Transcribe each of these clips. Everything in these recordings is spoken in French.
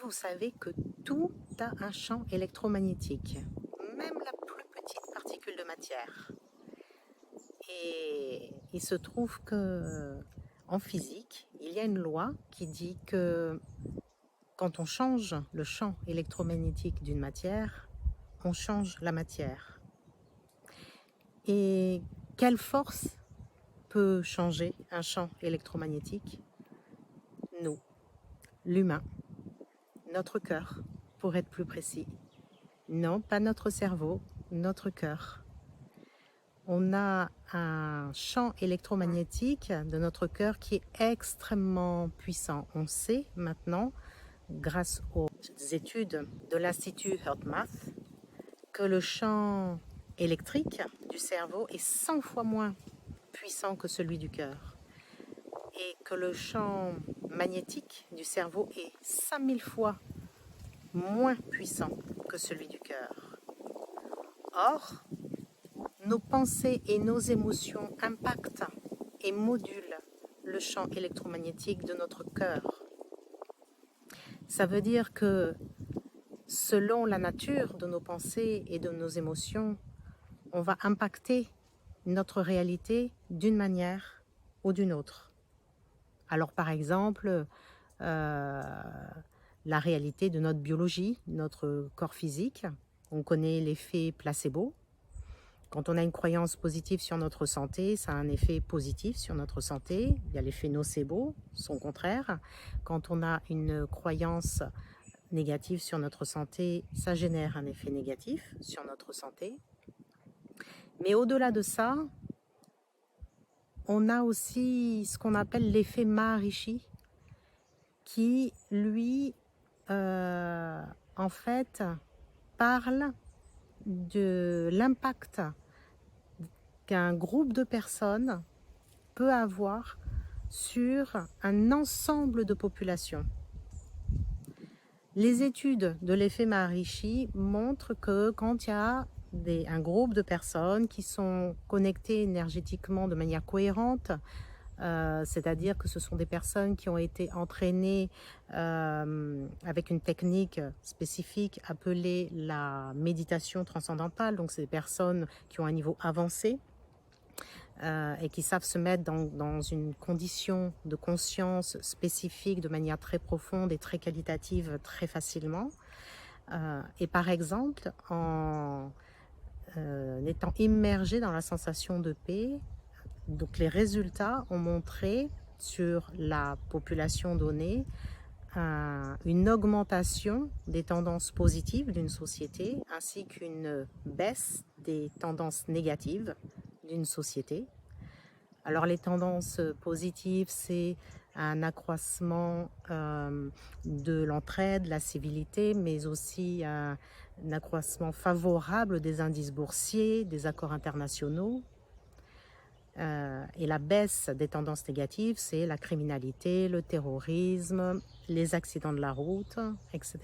vous savez que tout a un champ électromagnétique, même la plus petite particule de matière? Et il se trouve que en physique, il y a une loi qui dit que quand on change le champ électromagnétique d'une matière, on change la matière. Et quelle force peut changer un champ électromagnétique? Nous, l'humain, notre cœur, pour être plus précis. Non, pas notre cerveau, notre cœur. On a un champ électromagnétique de notre cœur qui est extrêmement puissant. On sait maintenant, grâce aux études de l'Institut HeartMath, que le champ électrique du cerveau est 100 fois moins puissant que celui du cœur et que le champ magnétique du cerveau est 5000 fois moins puissant que celui du cœur. Or, nos pensées et nos émotions impactent et modulent le champ électromagnétique de notre cœur. Ça veut dire que selon la nature de nos pensées et de nos émotions, on va impacter notre réalité d'une manière ou d'une autre. Alors par exemple, la réalité de notre biologie, notre corps physique, on connaît l'effet placebo. Quand on a une croyance positive sur notre santé, ça a un effet positif sur notre santé. Il y a l'effet nocebo, son contraire. Quand on a une croyance négative sur notre santé, ça génère un effet négatif sur notre santé. Mais au-delà de ça, on a aussi ce qu'on appelle l'effet Maharishi, qui, lui, en fait, parle de l'impact qu'un groupe de personnes peut avoir sur un ensemble de populations. Les études de l'effet Maharishi montrent que quand il y a un groupe de personnes qui sont connectées énergétiquement de manière cohérente, c'est-à-dire que ce sont des personnes qui ont été entraînées avec une technique spécifique appelée la méditation transcendantale. Donc c'est des personnes qui ont un niveau avancé et qui savent se mettre dans une condition de conscience spécifique de manière très profonde et très qualitative très facilement. Et par exemple, en étant immergé dans la sensation de paix, donc les résultats ont montré sur la population donnée une augmentation des tendances positives d'une société ainsi qu'une baisse des tendances négatives d'une société. Alors les tendances positives, c'est un accroissement de l'entraide, la civilité, mais aussi un accroissement favorable des indices boursiers, des accords internationaux. Et la baisse des tendances négatives, c'est la criminalité, le terrorisme, les accidents de la route, etc.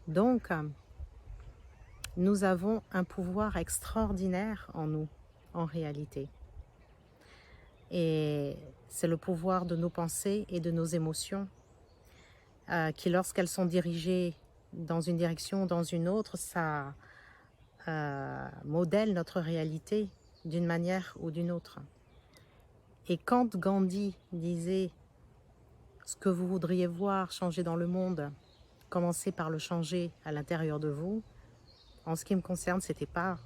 Donc, nous avons un pouvoir extraordinaire en nous, en réalité. Et c'est le pouvoir de nos pensées et de nos émotions qui, lorsqu'elles sont dirigées dans une direction ou dans une autre, ça modèle notre réalité d'une manière ou d'une autre. Et quand Gandhi disait « ce que vous voudriez voir changer dans le monde, commencez par le changer à l'intérieur de vous », en ce qui me concerne, ce n'était pas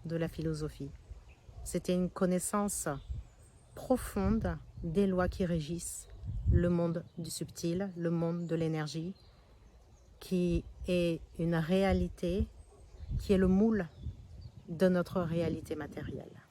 de la philosophie. C'était une connaissance profonde des lois qui régissent le monde du subtil, le monde de l'énergie, qui est une réalité, qui est le moule de notre réalité matérielle.